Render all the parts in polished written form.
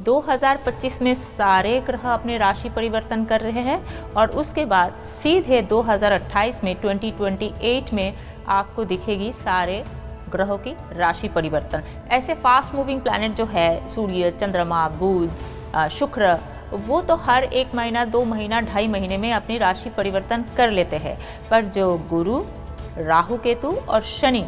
2025 में सारे ग्रह अपने राशि परिवर्तन कर रहे हैं और उसके बाद सीधे 2028 में 2028 में आपको दिखेगी सारे ग्रहों की राशि परिवर्तन। ऐसे फास्ट मूविंग प्लैनेट जो है सूर्य, चंद्रमा, बुध, शुक्र, वो तो हर 1 महीना, 2 महीना, 2.5 महीने में अपनी राशि परिवर्तन कर लेते हैं, पर जो गुरु, राहु केतु और शनि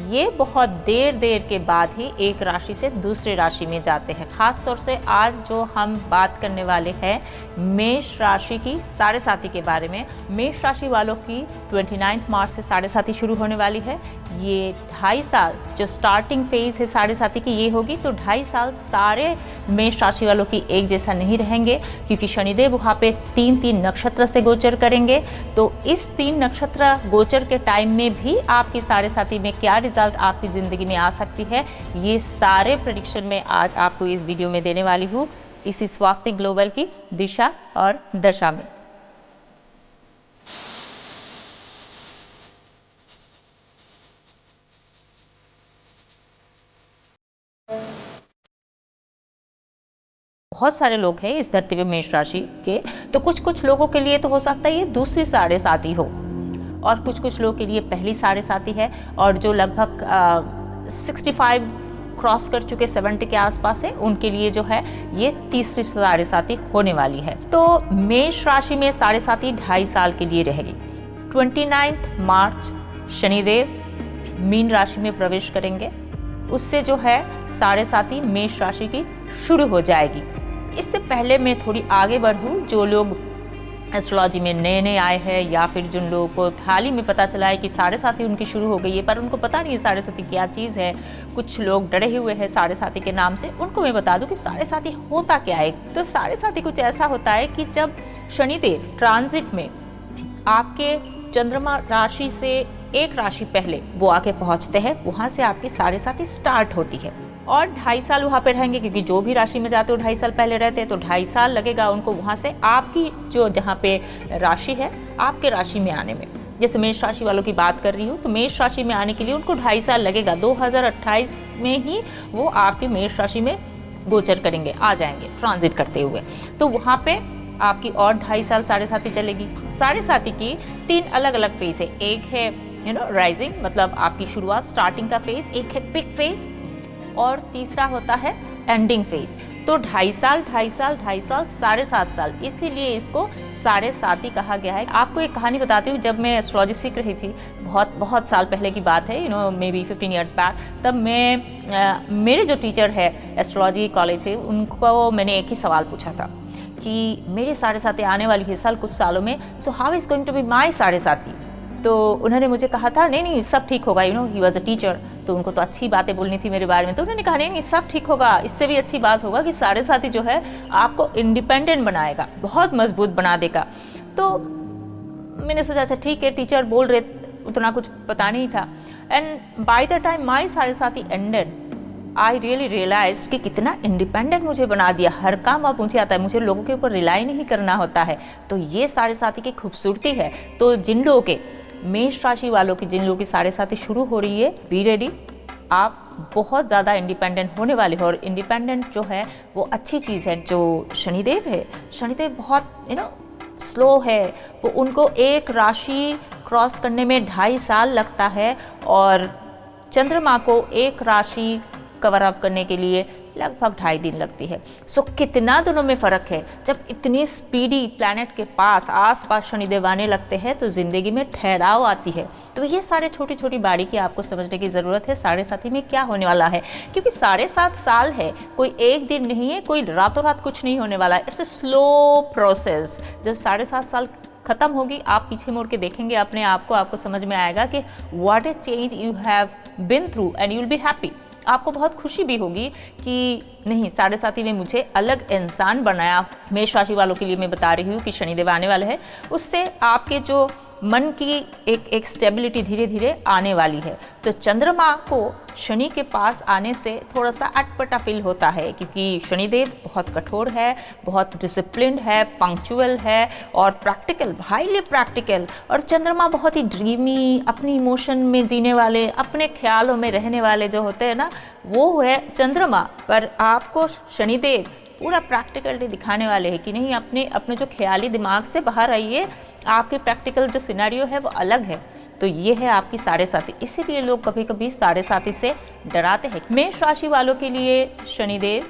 ये बहुत देर के बाद ही एक राशि से दूसरी राशि में जाते हैं। खास तौर से आज जो हम बात करने वाले हैं मेष राशि की साढ़े साती के बारे में। मेष राशि वालों की 29 मार्च से साढ़े साती शुरू होने वाली है। ये 2.5 साल जो स्टार्टिंग फेज है साढ़े साती की ये होगी, तो 2.5 साल सारे मेष राशि वालों की एक जैसा नहीं रहेंगे, क्योंकि शनिदेव वहाँ पे 3 नक्षत्र से गोचर करेंगे। तो इस 3 नक्षत्र गोचर के टाइम में भी आपकी साढ़े साती में क्या रिजल्ट आपकी ज़िंदगी में आ सकती है, ये सारे प्रेडिक्शन में आज आपको इस वीडियो में देने वाली हूँ, इसी स्वास्थ्य ग्लोबल की दिशा और दशा में। बहुत सारे लोग हैं इस धरती पे मेष राशि के, तो कुछ लोगों के लिए तो हो सकता है ये दूसरी साढ़े साती हो और कुछ लोगों के लिए पहली साढ़े साती है, और जो लगभग 65 क्रॉस कर चुके 70 के आसपास है उनके लिए जो है ये तीसरी साढ़े साती होने वाली है। तो मेष राशि में साढ़े साती 2.5 साल के लिए रहेगी। 29 मार्च शनिदेव मीन राशि में प्रवेश करेंगे, उससे जो है साढ़े साती मेष राशि की शुरू हो जाएगी। इससे पहले मैं थोड़ी आगे बढ़ूँ, जो लोग एस्ट्रोलॉजी में नए आए हैं या फिर जिन लोगों को हाल ही में पता चला है कि साढ़े साती उनकी शुरू हो गई है पर उनको पता नहीं है साढ़े साती क्या चीज़ है, कुछ लोग डरे हुए हैं साढ़े साती के नाम से, उनको मैं बता दूं कि साढ़े साती होता क्या है। तो साढ़े साती कुछ ऐसा होता है कि जब शनिदेव ट्रांजिट में आपके चंद्रमा राशि से एक राशि पहले वो आके पहुंचते हैं, वहाँ से आपकी साढ़े साती स्टार्ट होती है और 2.5 साल वहाँ पे रहेंगे, क्योंकि जो भी राशि में जाते हो 2.5 साल पहले रहते हैं, तो 2.5 साल लगेगा उनको वहाँ से आपकी जो जहाँ पे राशि है आपके राशि में आने में। जैसे मेष राशि वालों की बात कर रही हूँ, तो मेष राशि में आने के लिए उनको 2.5 साल लगेगा। 2028 में ही वो आपकी मेष राशि में गोचर करेंगे, आ जाएंगे ट्रांजिट करते हुए। तो वहाँ पे आपकी और 2.5 साल साढ़े साती चलेगी। साढ़े साती की 3 अलग अलग फेज है। एक है राइजिंग, मतलब आपकी शुरुआत स्टार्टिंग का फेज, एक है पिक फेज और तीसरा होता है एंडिंग फेज। तो 2.5 साल, 2.5 साल, 2.5 साल, 7.5 साल, इसीलिए इसको साढ़े साती कहा गया है। आपको एक कहानी बताती हूँ, जब मैं एस्ट्रोलॉजी सीख रही थी, बहुत साल पहले की बात है, मे बी 15 ईयर्स बैक, तब मैं मेरे जो टीचर है एस्ट्रोलॉजी कॉलेज से, उनको मैंने एक ही सवाल पूछा था कि मेरे साढ़े साती आने वाली है साल कुछ सालों में, so how is going to be my साढ़े साती। तो उन्होंने मुझे कहा था नहीं सब ठीक होगा, ही वॉज अ टीचर, तो उनको तो अच्छी बातें बोलनी थी मेरे बारे में। तो उन्होंने कहा नहीं सब ठीक होगा, इससे भी अच्छी बात होगा कि साढ़े साती जो है आपको इंडिपेंडेंट बनाएगा, बहुत मजबूत बना देगा। तो मैंने सोचा अच्छा ठीक है, टीचर बोल रहे, उतना कुछ पता नहीं था। And by the time my साढ़े साती एंडेड, आई रियली रियलाइज कि कितना इंडिपेंडेंट मुझे बना दिया। हर काम अब मुझे आता है, मुझे लोगों के ऊपर रिलाई नहीं करना होता है। तो ये साढ़े साती की खूबसूरती है। तो जिन लोगों के मेष राशि वालों की, जिन लोगों की साढ़े साती शुरू हो रही है, बी रेडी, आप बहुत ज़्यादा इंडिपेंडेंट होने वाले हो। और इंडिपेंडेंट जो है वो अच्छी चीज़ है। जो शनिदेव है, शनिदेव बहुत स्लो है, वो उनको एक राशि क्रॉस करने में 2.5 साल लगता है और चंद्रमा को एक राशि कवर अप करने के लिए लगभग 2.5 दिन लगती है। सो कितना दोनों में फ़र्क है। जब इतनी स्पीडी प्लैनेट के पास आसपास शनिदेव आने लगते हैं तो ज़िंदगी में ठहराव आती है। तो ये सारे छोटी बारीकी आपको समझने की ज़रूरत है साढ़े साती में क्या होने वाला है, क्योंकि 7.5 साल है, कोई एक दिन नहीं है, कोई रातों रात कुछ नहीं होने वाला है। It's a slow process. जब 7.5 साल खत्म होगी, आप पीछे मुड़ के देखेंगे अपने आप को, आपको समझ में आएगा कि what A change you have been through and you will be happy. आपको बहुत खुशी भी होगी कि नहीं, साढ़े साती में मुझे अलग इंसान बनाया। मेष राशि वालों के लिए मैं बता रही हूँ कि शनिदेव आने वाले हैं, उससे आपके जो मन की एक स्टेबिलिटी धीरे धीरे आने वाली है। तो चंद्रमा को शनि के पास आने से थोड़ा सा अटपटा फील होता है, क्योंकि शनिदेव बहुत कठोर है, बहुत डिसिप्लिन्ड है, पंक्चुअल है और प्रैक्टिकल, हाईली प्रैक्टिकल। और चंद्रमा बहुत ही ड्रीमी, अपनी इमोशन में जीने वाले, अपने ख्यालों में रहने वाले जो होते हैं ना, वो है चंद्रमा। पर आपको शनिदेव पूरा प्रैक्टिकलिटी दिखाने वाले हैं कि नहीं, अपने जो ख्याली दिमाग से बाहर आइए, आपके प्रैक्टिकल जो सिनेरियो है वो अलग है। तो ये है आपकी साढ़े साथी। इसीलिए लोग कभी कभी साढ़े साथी से डराते हैं। मेष राशि वालों के लिए शनिदेव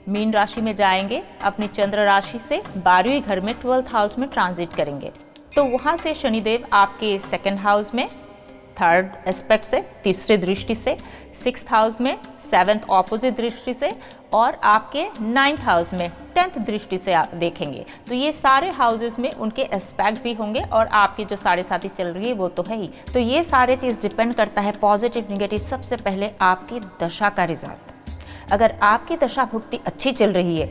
मीन राशि में जाएंगे, अपनी चंद्र राशि से 12वें घर में 12th हाउस में ट्रांजिट करेंगे। तो वहाँ से शनिदेव आपके 2nd हाउस में 3rd एस्पेक्ट से, तीसरे दृष्टि से, 6th हाउस में 7th ऑपोजिट दृष्टि से और आपके 9th हाउस में 10th दृष्टि से आप देखेंगे। तो ये सारे हाउसेस में उनके एस्पेक्ट भी होंगे और आपकी जो साढ़े साथी चल रही है वो तो है ही। तो ये सारे चीज़ डिपेंड करता है पॉजिटिव निगेटिव, सबसे पहले आपकी दशा का रिजल्ट। अगर आपकी दशा भुक्ति अच्छी चल रही है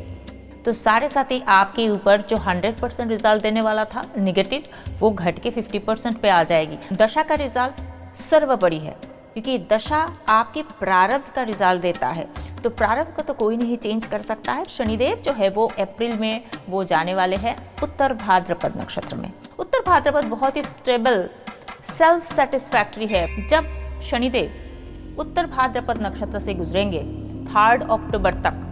तो साढ़े साथी आपके ऊपर जो 100% रिजल्ट देने वाला था निगेटिव, वो घट के 50% पे आ जाएगी। दशा का रिजल्ट सर्वोपरि है, क्योंकि दशा आपके प्रारब्ध का रिजल्ट देता है। तो प्रारब्ध को तो कोई नहीं चेंज कर सकता है। शनिदेव जो है वो अप्रैल में वो जाने वाले हैं उत्तर भाद्रपद नक्षत्र में। उत्तर भाद्रपद बहुत ही स्टेबल, सेल्फ सेटिस्फैक्ट्री है। जब शनिदेव उत्तर भाद्रपद नक्षत्र से गुजरेंगे 3 अक्टूबर तक,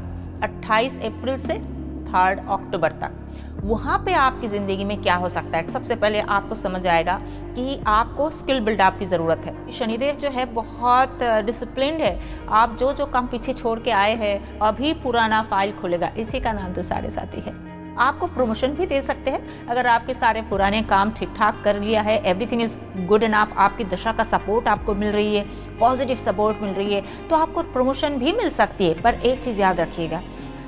28 अप्रैल से 3 अक्टूबर तक, वहाँ पे आपकी ज़िंदगी में क्या हो सकता है। सबसे पहले आपको समझ आएगा कि आपको स्किल बिल्डअप की ज़रूरत है। शनिदेव जो है बहुत डिसिप्लिन्ड है। आप जो काम पीछे छोड़ के आए हैं, अभी पुराना फाइल खुलेगा, इसी का नाम तो साढ़े साथी है। आपको प्रमोशन भी दे सकते हैं अगर आपके सारे पुराने काम ठीक ठाक कर लिया है, एवरीथिंग इज़ गुड इनफ, आपकी दशा का सपोर्ट आपको मिल रही है, पॉजिटिव सपोर्ट मिल रही है, तो आपको प्रमोशन भी मिल सकती है। पर एक चीज़ याद रखिएगा,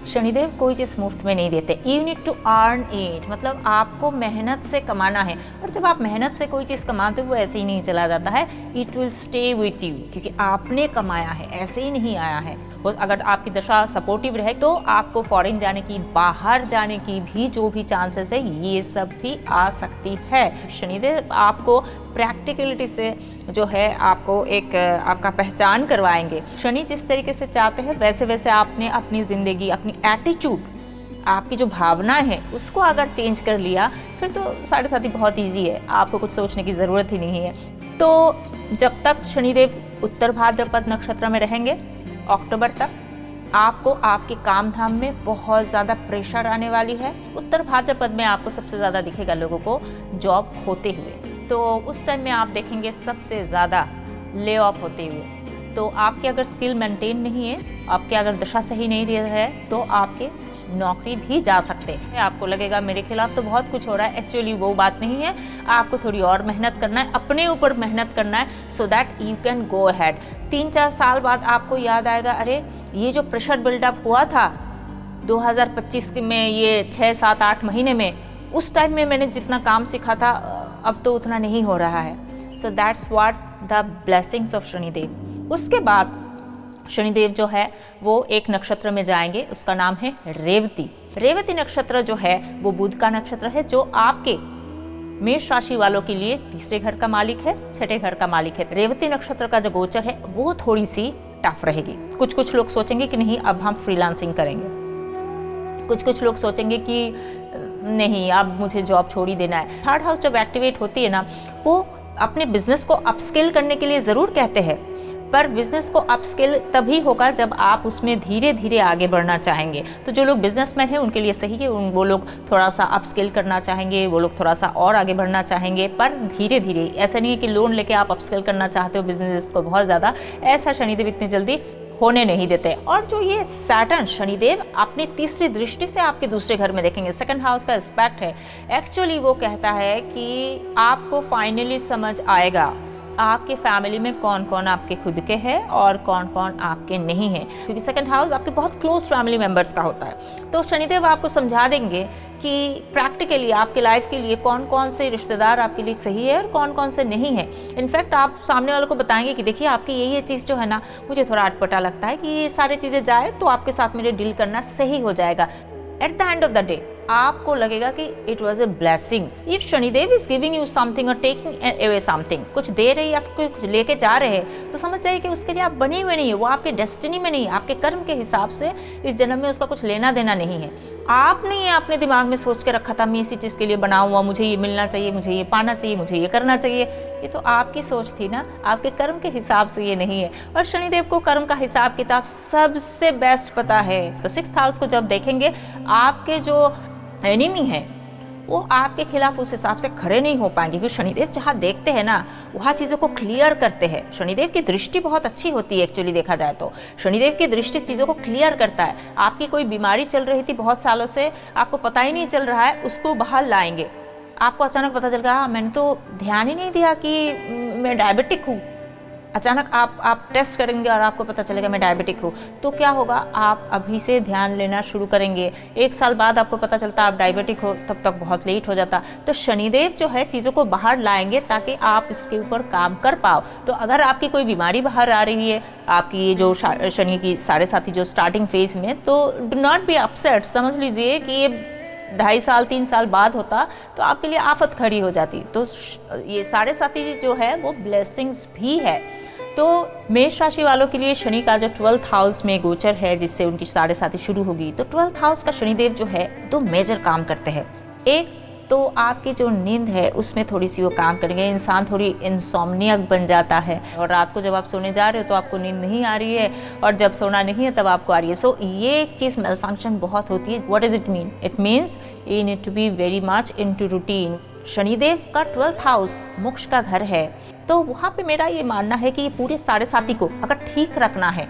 शनिदेव कोई चीज़ मुफ्त में नहीं देते। You need to earn it, मतलब आपको मेहनत से कमाना है। और जब आप मेहनत से कोई चीज़ कमाते हो वो ऐसे ही नहीं चला जाता है, it will stay with you, क्योंकि आपने कमाया है, ऐसे ही नहीं आया है। अगर आपकी दशा सपोर्टिव रहे तो आपको फॉरेन जाने की, बाहर जाने की भी जो भी चांसेस है, ये सब भी आ सकती है। शनिदेव आपको प्रैक्टिकलिटी से जो है आपको एक आपका पहचान करवाएंगे। शनि जिस तरीके से चाहते हैं वैसे वैसे आपने अपनी ज़िंदगी, अपनी एटीट्यूड, आपकी जो भावनाएं हैं उसको अगर चेंज कर लिया, फिर तो साढ़े साथी बहुत ईजी है, आपको कुछ सोचने की ज़रूरत ही नहीं है। तो जब तक शनिदेव उत्तर भाद्रपद नक्षत्र में रहेंगे अक्टूबर तक, आपको आपके काम धाम में बहुत ज़्यादा प्रेशर आने वाली है। उत्तर भाद्रपद में आपको सबसे ज़्यादा दिखेगा लोगों को जॉब होते हुए, तो उस टाइम में आप देखेंगे सबसे ज़्यादा ले ऑफ होते हुए। तो आपके अगर स्किल मेंटेन नहीं है, आपके अगर दशा सही नहीं रही है, तो आपके नौकरी भी जा सकते हैं। आपको लगेगा मेरे खिलाफ तो बहुत कुछ हो रहा है, एक्चुअली वो बात नहीं है। आपको थोड़ी और मेहनत करना है, अपने ऊपर मेहनत करना है, so that you can go ahead. 3-4 साल बाद आपको याद आएगा, अरे ये जो प्रेशर बिल्डअप हुआ था 2025 में, ये 6-7-8 महीने में, उस टाइम में मैंने जितना काम सीखा था अब तो उतना नहीं हो रहा है। So that's what the blessings of Shanidev. उसके बाद शनिदेव जो है वो एक नक्षत्र में जाएंगे, उसका नाम है रेवती। रेवती नक्षत्र जो है वो बुध का नक्षत्र है, जो आपके मेष राशि वालों के लिए तीसरे घर का मालिक है, छठे घर का मालिक है। रेवती नक्षत्र का जो गोचर है वो थोड़ी सी टफ रहेगी। कुछ लोग सोचेंगे कि नहीं अब हम फ्रीलांसिंग करेंगे, कुछ लोग सोचेंगे कि नहीं अब मुझे जॉब छोड़ ही देना है। 3rd हाउस जब एक्टिवेट होती है ना, वो अपने बिजनेस को अपस्किल करने के लिए ज़रूर कहते हैं, पर बिजनेस को अपस्किल तभी होगा जब आप उसमें धीरे धीरे आगे बढ़ना चाहेंगे। तो जो लोग बिजनेसमैन हैं उनके लिए सही है, वो लोग थोड़ा सा अपस्किल करना चाहेंगे, वो लोग थोड़ा सा और आगे बढ़ना चाहेंगे, पर धीरे धीरे। ऐसा नहीं है कि लोन लेके आप अपस्किल करना चाहते हो बिजनेस को बहुत ज़्यादा, ऐसा शनिदेव इतनी जल्दी होने नहीं देते। और जो ये सैटर्न शनिदेव अपनी तीसरी दृष्टि से आपके दूसरे घर में देखेंगे, 2nd हाउस का एस्पेक्ट है, एक्चुअली वो कहता है कि आपको फाइनली समझ आएगा आपके फैमिली में कौन कौन आपके खुद के हैं और कौन कौन आपके नहीं हैं, क्योंकि 2nd हाउस आपके बहुत क्लोज फैमिली मेंबर्स का होता है। तो शनिदेव आपको समझा देंगे कि प्रैक्टिकली आपके लाइफ के लिए कौन कौन से रिश्तेदार आपके लिए सही है और कौन कौन से नहीं है। इनफैक्ट आप सामने वालों को बताएंगे कि देखिए आपकी ये चीज़ जो है ना, मुझे थोड़ा अटपटा लगता है कि ये सारी चीज़ें जाए तो आपके साथ मेरे डील करना सही हो जाएगा। At the end of the day आपको लगेगा कि it was a blessings. If Shanidev is giving you something और टेकिंग अवे समथिंग, कुछ दे रहे या फिर कुछ लेके जा रहे हैं, तो समझ जाइए कि उसके लिए आप बने हुए नहीं है, वो आपके डेस्टिनी में नहीं है, आपके कर्म के हिसाब से इस जन्म में उसका कुछ लेना देना नहीं है। आपने ये अपने दिमाग में सोच के रखा था मैं इसी चीज़ के लिए बना हुआ, मुझे ये मिलना चाहिए, मुझे ये पाना चाहिए, मुझे ये करना चाहिए, ये तो आपकी सोच थी ना, आपके कर्म के हिसाब से ये नहीं है। और शनिदेव को कर्म का हिसाब किताब सबसे बेस्ट पता है। तो 6th हाउस को जब देखेंगे, आपके जो एनिमी है वो आपके खिलाफ उस हिसाब से खड़े नहीं हो पाएंगे, क्योंकि शनिदेव जहाँ देखते हैं ना वहाँ चीज़ों को क्लियर करते हैं। शनिदेव की दृष्टि बहुत अच्छी होती है, एक्चुअली देखा जाए तो शनिदेव की दृष्टि चीज़ों को क्लियर करता है। आपकी कोई बीमारी चल रही थी बहुत सालों से, आपको पता ही नहीं चल रहा है, उसको बाहर लाएंगे। आपको अचानक पता चल गया मैंने तो ध्यान ही नहीं दिया कि मैं डायबिटिक हूँ। अचानक आप टेस्ट करेंगे और आपको पता चलेगा मैं डायबिटिक हूँ, तो क्या होगा, आप अभी से ध्यान लेना शुरू करेंगे। 1 साल बाद आपको पता चलता आप डायबिटिक हो, तब तक बहुत लेट हो जाता। तो शनिदेव जो है चीज़ों को बाहर लाएंगे ताकि आप इसके ऊपर काम कर पाओ। तो अगर आपकी कोई बीमारी बाहर आ रही है, आपकी ये जो शनि की 7.5 जो स्टार्टिंग फेज में, तो डू नॉट बी अपसेट। समझ लीजिए कि ये 2.5 साल 3 साल बाद होता तो आपके लिए आफत खड़ी हो जाती। तो ये 7.5 जो है वो ब्लेसिंग्स भी है। तो मेष राशि वालों के लिए शनि का जो 12th हाउस में गोचर है, जिससे उनकी 7.5 शुरू होगी, तो 12th हाउस का शनिदेव जो है 2 मेजर काम करते हैं। एक तो आपकी जो नींद है उसमें थोड़ी सी वो काम करेंगे, इंसान थोड़ी इंसोम्नियक बन जाता है, और रात को जब आप सोने जा रहे हो तो आपको नींद नहीं आ रही है, और जब सोना नहीं है तब आपको आ रही है। सो ये एक चीज़ मेल फंक्शन बहुत होती है। What is it mean? It means you need to be very much into routine. Shanidev का 12th हाउस मोक्ष का घर है, तो वहाँ पे मेरा ये मानना है कि ये पूरे 7.5 को अगर ठीक रखना है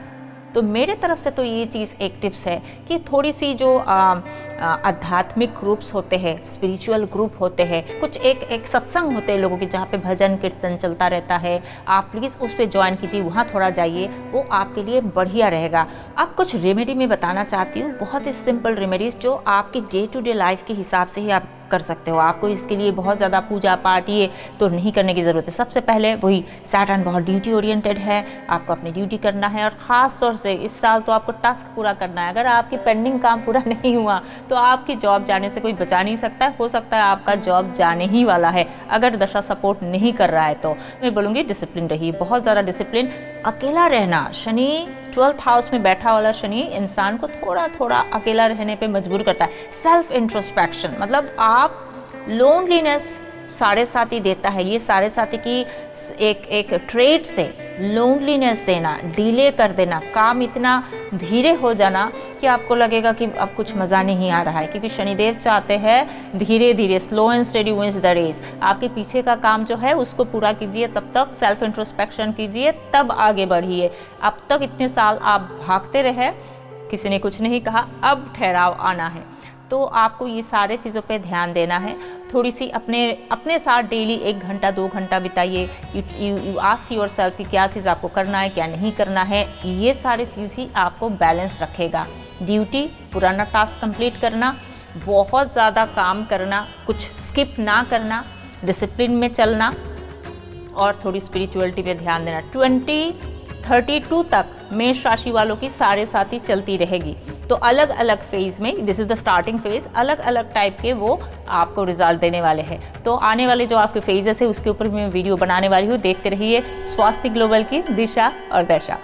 तो मेरे तरफ से तो ये चीज़ एक टिप्स है कि थोड़ी सी जो आध्यात्मिक ग्रुप्स होते हैं, स्पिरिचुअल ग्रुप होते हैं, कुछ एक सत्संग होते हैं लोगों के जहाँ पे भजन कीर्तन चलता रहता है, आप प्लीज़ उस पर ज्वाइन कीजिए, वहाँ थोड़ा जाइए, वो आपके लिए बढ़िया रहेगा। अब कुछ रेमेडी मैं बताना चाहती हूँ, बहुत ही सिंपल रेमेडीज़ जो आपकी डे टू डे लाइफ के हिसाब से ही आप कर सकते हो। आपको इसके लिए बहुत ज़्यादा पूजा पाठ ये तो नहीं करने की ज़रूरत है। सबसे पहले वही सैटर्न बहुत ड्यूटी ओरिएंटेड है, आपको अपनी ड्यूटी करना है, और ख़ास तौर से इस साल तो आपको टास्क पूरा करना है। अगर आपकी पेंडिंग काम पूरा नहीं हुआ तो आपकी जॉब जाने से कोई बचा नहीं सकता है। हो सकता है आपका जॉब जाने ही वाला है अगर दशा सपोर्ट नहीं कर रहा है। तो मैं बोलूँगी डिसिप्लिन रहिए, बहुत ज़्यादा डिसिप्लिन। अकेला रहना, शनि 12th हाउस में बैठा वाला शनि इंसान को थोड़ा थोड़ा अकेला रहने पे मजबूर करता है। सेल्फ इंट्रोस्पेक्शन, मतलब आप लोनलीनेस 7.5 देता है। ये 7.5 की एक ट्रेड से लोनलीनेस देना, डिले कर देना, काम इतना धीरे हो जाना कि आपको लगेगा कि अब कुछ मज़ा नहीं आ रहा है, क्योंकि शनिदेव चाहते हैं धीरे धीरे, slow and steady wins the race. आपके पीछे का काम जो है उसको पूरा कीजिए, तब तक सेल्फ इंट्रोस्पेक्शन कीजिए, तब आगे बढ़िए। अब तक इतने साल आप भागते रहे, किसी ने कुछ नहीं कहा, अब ठहराव आना है। तो आपको ये सारे चीज़ों पे ध्यान देना है। थोड़ी सी अपने साथ डेली 1 घंटा 2 घंटा बिताइए। यू आस्क योर सेल्फ कि क्या चीज़ आपको करना है, क्या नहीं करना है। ये सारी चीज़ ही आपको बैलेंस रखेगा। ड्यूटी, पुराना टास्क कंप्लीट करना, बहुत ज़्यादा काम करना, कुछ स्किप ना करना, डिसिप्लिन में चलना, और थोड़ी स्पिरिचुअलिटी पे ध्यान देना। 2032 तक मेष राशि वालों की 7.5 चलती रहेगी। तो अलग अलग फेज़ में, this is the starting phase, अलग अलग टाइप के वो आपको रिजल्ट देने वाले हैं। तो आने वाले जो आपके फेजेस है उसके ऊपर मैं वीडियो बनाने वाली हूँ, देखते रहिए। स्वास्थ्य ग्लोबल की दिशा और दशा।